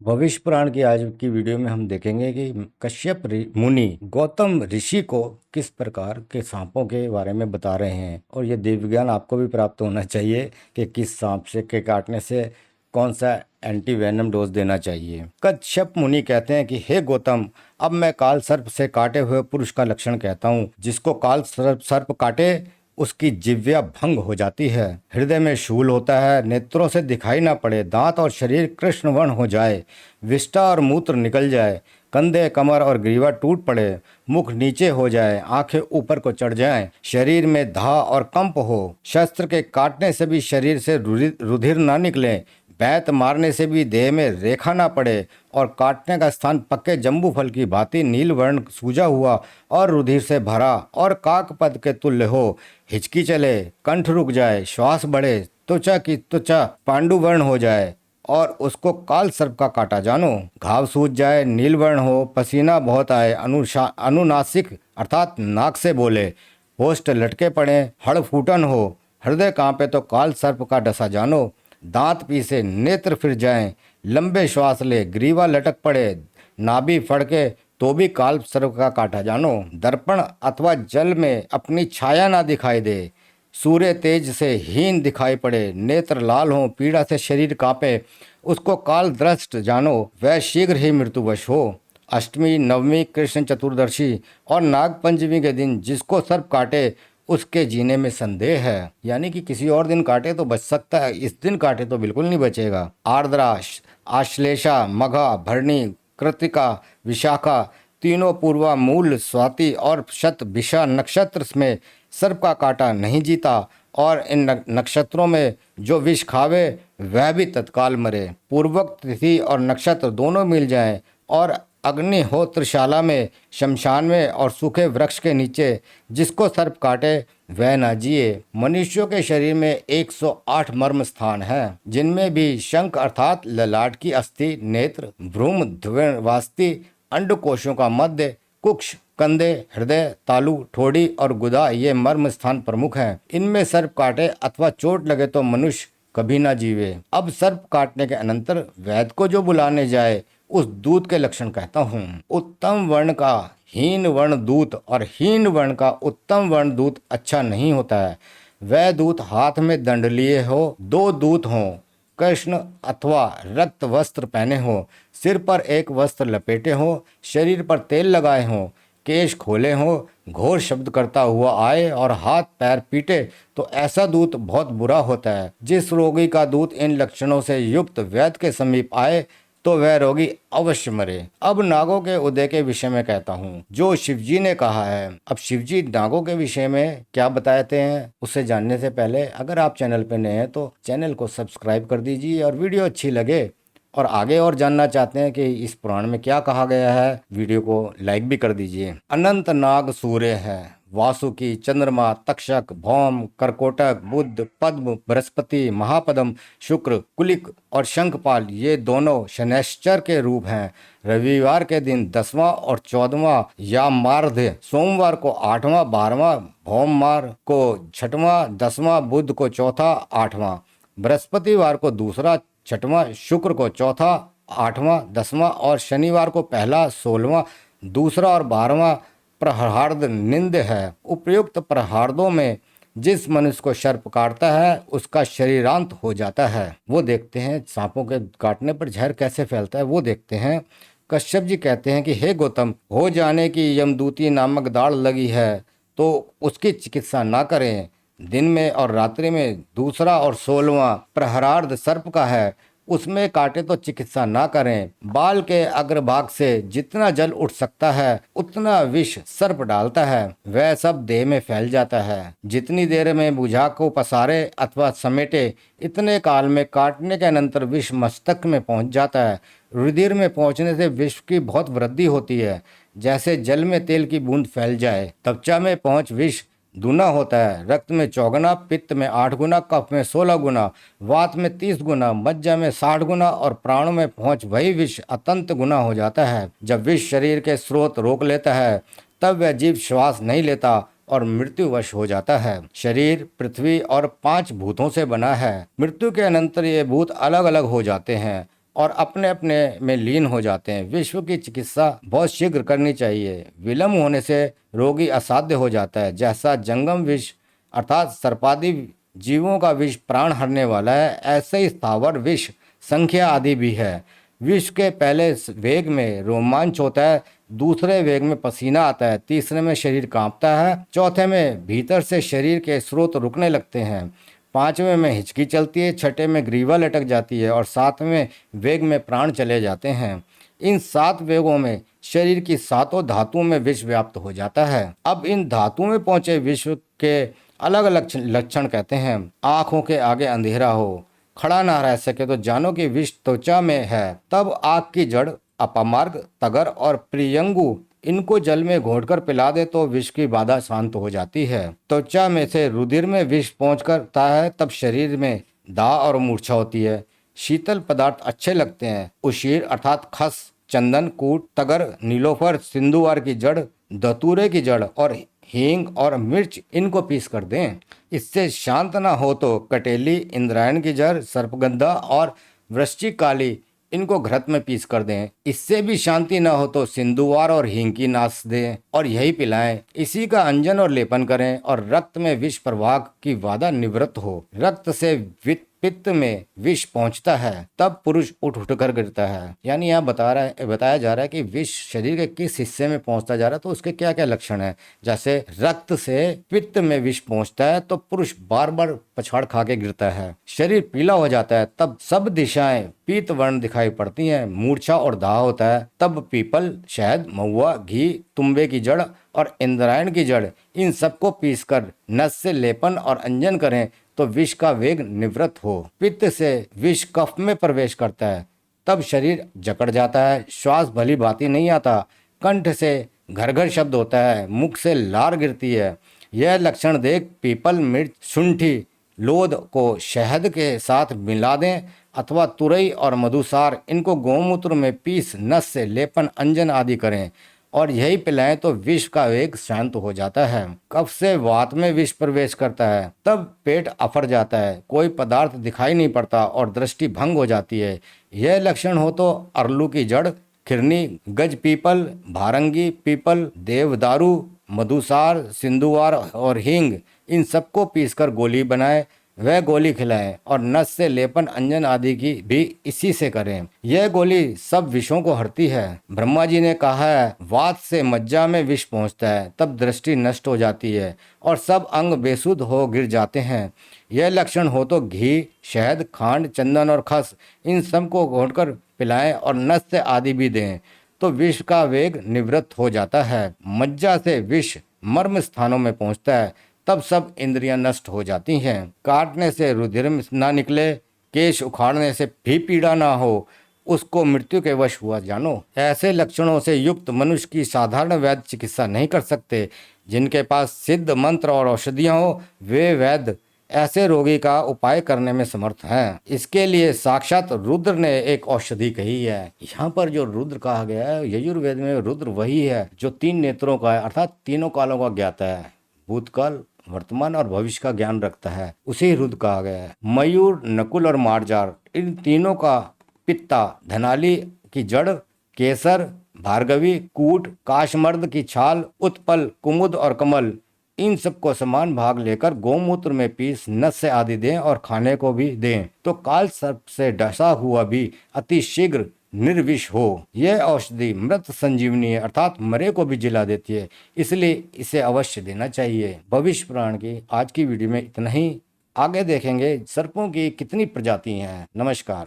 भविष्य पुराण की आज की वीडियो में हम देखेंगे कि कश्यप मुनि गौतम ऋषि को किस प्रकार के सांपों के बारे में बता रहे हैं, और ये दिव्य विज्ञान आपको भी प्राप्त होना चाहिए कि किस सांप से के काटने से कौन सा एंटी वेनम डोज देना चाहिए। कश्यप मुनि कहते हैं कि हे गौतम, अब मैं काल सर्प से काटे हुए पुरुष का लक्षण कहता हूँ। जिसको काल सर्प काटे उसकी जिह्वा भंग हो जाती है, हृदय में शूल होता है, नेत्रों से दिखाई ना पड़े, दांत और शरीर कृष्ण वर्ण हो जाए, विष्ठा और मूत्र निकल जाए, कंधे कमर और ग्रीवा टूट पड़े, मुख नीचे हो जाए, आंखें ऊपर को चढ़ जाएं, शरीर में धा और कंप हो, शस्त्र के काटने से भी शरीर से रुधिर ना निकले, बैत मारने से भी देह में रेखा ना पड़े, और काटने का स्थान पक्के जम्बू फल की भांति नील वर्ण सूजा हुआ और रुधिर से भरा और काकपद के तुल्य हो, हिचकी चले, कंठ रुक जाए, श्वास बढ़े, त्वचा की त्वचा पांडु वर्ण हो जाए, और उसको काल सर्प का काटा जानो। घाव सूज जाए, नील वर्ण हो, पसीना बहुत आए, अनुनासिक अर्थात नाक से बोले, होष्ट लटके पड़े, हड़ फूटन हो, हृदय कांपे तो काल सर्प का डसा जानो। दांत पीसे, नेत्र फिर जाएं, लंबे श्वास ले, ग्रीवा लटक पड़े, नाभि फड़के तो भी काल सर्प का काटा जानो। दर्पण अथवा जल में अपनी छाया ना दिखाई दे, सूर्य तेज से हीन दिखाई पड़े, नेत्र लाल हो, पीड़ा से शरीर कांपे, उसको काल दृष्ट जानो, वह शीघ्र ही मृत्युवश हो। अष्टमी, नवमी, कृष्ण चतुर्दशी और नाग पंचमी के दिन जिसको सर्प काटे उसके जीने में संदेह है। यानी कि किसी और दिन काटे तो बच सकता है, इस दिन काटे तो बिल्कुल नहीं बचेगा। आर्द्रा, आश्लेषा, मघा, भरणी, कृतिका, विशाखा तीनों पूर्वा, मूल, स्वाति और शत भिषा नक्षत्र में सर्प का काटा नहीं जीता, और इन नक्षत्रों में जो विष खावे वह भी तत्काल मरे। पूर्वोक्त तिथि और नक्षत्र दोनों मिल जाएं और अग्निहोत्रशाला में, शमशान में और सूखे वृक्ष के नीचे जिसको सर्प काटे वह ना जिए। मनुष्यों के शरीर में 108 मर्म स्थान हैं, जिनमें भी शंख अर्थात ललाट की अस्थि, नेत्र, भ्रूम, ध्रुवास्थि, अंडकोशों का मध्य, कुक्ष, कंधे, हृदय, तालु, ठोड़ी और गुदा ये मर्म स्थान प्रमुख हैं। इनमें सर्प काटे अथवा चोट लगे तो मनुष्य कभी ना जीवे। अब सर्प काटने के अनंतर वैद्य को जो बुलाने जाए उस दूत के लक्षण कहता हूँ। उत्तम वर्ण का हीन वर्ण दूत और हीन वर्ण का उत्तम वर्ण दूत अच्छा नहीं होता है। वह दूत हाथ में दंड लिए हो, दो दूत हों, कृष्ण अथवा रक्त वस्त्र पहने हो, सिर पर एक वस्त्र लपेटे हो, शरीर पर तेल लगाए हो, केश खोले हो, घोर शब्द करता हुआ आए और हाथ पैर पीटे तो ऐसा दूत बहुत बुरा होता है। जिस रोगी का दूत इन लक्षणों से युक्त वैद्य के समीप आए तो वह रोगी अवश्य मरे। अब नागों के उदय के विषय में कहता हूँ जो शिवजी ने कहा है। अब शिवजी नागों के विषय में क्या बताते हैं उसे जानने से पहले अगर आप चैनल पर नए हैं तो चैनल को सब्सक्राइब कर दीजिए, और वीडियो अच्छी लगे और आगे और जानना चाहते हैं कि इस पुराण में क्या कहा गया है, वीडियो को लाइक भी कर दीजिए। अनंत नाग सूर्य है, वासुकी, चंद्रमा, तक्षक, भौम, करकोटक, बुध, पद्म, बृहस्पति, महापद्म, शुक्र, कुलिक और शंखपाल ये दोनों शनैश्चर के रूप हैं। रविवार के दिन 10वां और 14वां या मार्ध्य, सोमवार को 8वां 12वां, भौमवार को 6वां 10वां, बुध को चौथा 8वां, बृहस्पतिवार को दूसरा 6वां, शुक्र को चौथा 8वां 10वां और शनिवार को पहला 16वां, दूसरा और 12वां प्रहार्द निंद है। उपयुक्त प्रहार्दों में जिस मनुष्य को सर्प काटता है उसका शरीरांत हो जाता है। वो देखते हैं सांपों के काटने पर जहर कैसे फैलता है, वो देखते हैं। कश्यप जी कहते हैं कि हे गौतम, हो जाने की यमदूती नामक दाढ़ लगी है तो उसकी चिकित्सा ना करें। दिन में और रात्रि में दूसरा और 16वां प्रहरार्ध सर्प का है, उसमें काटे तो चिकित्सा ना करें। बाल के अग्रभाग से जितना जल उठ सकता है उतना विष सर्प डालता है, वह सब देह में फैल जाता है। जितनी देर में बुझा को पसारे अथवा समेटे इतने काल में काटने के अनंतर विष मस्तक में पहुंच जाता है। रुधिर में पहुंचने से विष की बहुत वृद्धि होती है, जैसे जल में तेल की बूंद फैल जाए। त्वचा में पहुंच विष दूना होता है, रक्त में 4 गुना, पित्त में 8 गुना, कफ में 16 गुना, वात में 30 गुना, मज्जा में 60 गुना और प्राणों में पहुंच वही विष अतंत गुना हो जाता है। जब विष शरीर के स्रोत रोक लेता है तब वह जीव श्वास नहीं लेता और मृत्युवश हो जाता है। शरीर पृथ्वी और 5 भूतों से बना है। मृत्यु के अनंतर ये भूत अलग अलग हो जाते हैं और अपने अपने में लीन हो जाते हैं। विश्व की चिकित्सा बहुत शीघ्र करनी चाहिए। विलम्ब होने से रोगी असाध्य हो जाता है। जैसा जंगम विष अर्थात सर्पादि जीवों का विष प्राण हरने वाला है, ऐसे ही स्थावर विष संख्या आदि भी है। विष के पहले वेग में रोमांच होता है, दूसरे वेग में पसीना आता है, तीसरे में शरीर कांपता है, चौथे में भीतर से शरीर के स्रोत रुकने लगते हैं, पांचवें में हिचकी चलती है, छठे में ग्रीवा लटक जाती है और सातवें वेग में प्राण चले जाते हैं। इन 7 वेगों में शरीर की 7 धातुओं में विष व्याप्त हो जाता है। अब इन धातुओं में पहुंचे विश्व के अलग अलग लक्षण कहते हैं। आंखों के आगे अंधेरा हो, खड़ा ना रह सके तो जानो कि विष त्वचा में है। तब आग की जड़, अपमार्ग, तगर और प्रियंगु इनको जल में घोटकर पिला दे तो विष की बाधा शांत हो जाती है। त्वचा में से रुधिर में विष पहुंच करता है, तब शरीर में दाह और मूर्छा होती है। शीतल पदार्थ अच्छे लगते हैं। उशीर अर्थात खस, चंदन, कूट, तगर, नीलोफर, सिंधुवार की जड़, धतूरे की जड़ और हींग और मिर्च इनको पीस कर दें। इससे शांत ना हो तो कटेली, इंद्रायण की जड़, सर्पगंधा और वृश्चिक काली इनको घृत में पीस कर दें। इससे भी शांति न हो तो सिंधुवार और हींग की नाश दें और यही पिलाएं। इसी का अंजन और लेपन करें और रक्त में विष प्रवाह की बाधा निवृत्त हो। रक्त से पित्त में विष पहुंचता है, तब पुरुष उठ उठ कर गिरता है। यानी यहाँ बताया जा रहा है कि विष शरीर के किस हिस्से में पहुंचता जा रहा है, तो उसके क्या क्या लक्षण है। जैसे रक्त से पित्त में विष पहुंचता है तो पुरुष बार बार पछाड़ खा के गिरता है, शरीर पीला हो जाता है, तब सब दिशाएं पीत वर्ण दिखाई पड़ती हैं, मूर्छा और दाह होता है, तब पीपल, शहद, महुआ, घी, तुम्बे की जड़ और इंद्रायण की जड़ इन सबको पीसकर नस से लेपन और अंजन करें तो विष का वेग निवृत्त हो। पित्त से विष कफ में प्रवेश करता है, तब शरीर जकड़ जाता है, श्वास भली भांति नहीं आता, कंठ से घर घर शब्द होता है, मुख से लार गिरती है। यह लक्षण देख पीपल, मिर्च, शुंठी, लोध को शहद के साथ मिला दें अथवा तुरई और मधुसार इनको गौमूत्र में पीस नस से लेपन, अंजन आदि करें और यही पिलाएं तो विष का वेग शांत हो जाता है। कफ से वात में विष प्रवेश करता है, तब पेट अफर जाता है, कोई पदार्थ दिखाई नहीं पड़ता और दृष्टि भंग हो जाती है। यह लक्षण हो तो अरलू की जड़, खिरनी, गज पीपल, भारंगी पीपल, देवदारू, मधुसार, सिंधुवार और हींग इन सबको पीसकर गोली बनाएं, वह गोली खिलाएं और नस से लेपन, अंजन आदि की भी इसी से करें। यह गोली सब विषों को हरती है। ब्रह्मा जी ने कहा है, वात से मज्जा में विष पहुंचता है, तब दृष्टि नष्ट हो जाती है और सब अंग बेसुध हो गिर जाते हैं। यह लक्षण हो तो घी, शहद, खांड, चंदन और खस इन सब को घोटकर पिलाएं और नस से आदि भी दें तो विष का वेग निवृत्त हो जाता है। मज्जा से विष मर्म स्थानों में पहुंचता है, तब सब इंद्रियां नष्ट हो जाती हैं। काटने से रुधिर ना निकले, केश उखाड़ने से भी पीड़ा ना हो, उसको मृत्यु के वश हुआ जानो। ऐसे लक्षणों से युक्त मनुष्य की साधारण वैद्य चिकित्सा नहीं कर सकते। जिनके पास सिद्ध मंत्र और औषधियां हो, वे वैद्य ऐसे रोगी का उपाय करने में समर्थ हैं। इसके लिए साक्षात रुद्र ने एक औषधि कही है। यहाँ पर जो रुद्र कहा गया है, यजुर्वेद में रुद्र वही है जो 3 नेत्रों का है, अर्थात तीनों कालों का ज्ञाता है, भूतकाल, वर्तमान और भविष्य का ज्ञान रखता है, उसे रुद्र कहा गया है। मयूर, नकुल और मार्जार इन तीनों का पित्ता, धनाली की जड़, केसर, भार्गवी, कूट, काशमर्द की छाल, उत्पल, कुमुद और कमल इन सबको समान भाग लेकर गौमूत्र में पीस नस से आदि दें और खाने को भी दें तो काल सर्प से डसा हुआ भी अति शीघ्र निर्विष हो। यह औषधि मृत संजीवनी है, अर्थात मरे को भी जिला देती है, इसलिए इसे अवश्य देना चाहिए। भविष्य पुराण की आज की वीडियो में इतना ही। आगे देखेंगे सर्पों की कितनी प्रजातियां हैं। नमस्कार।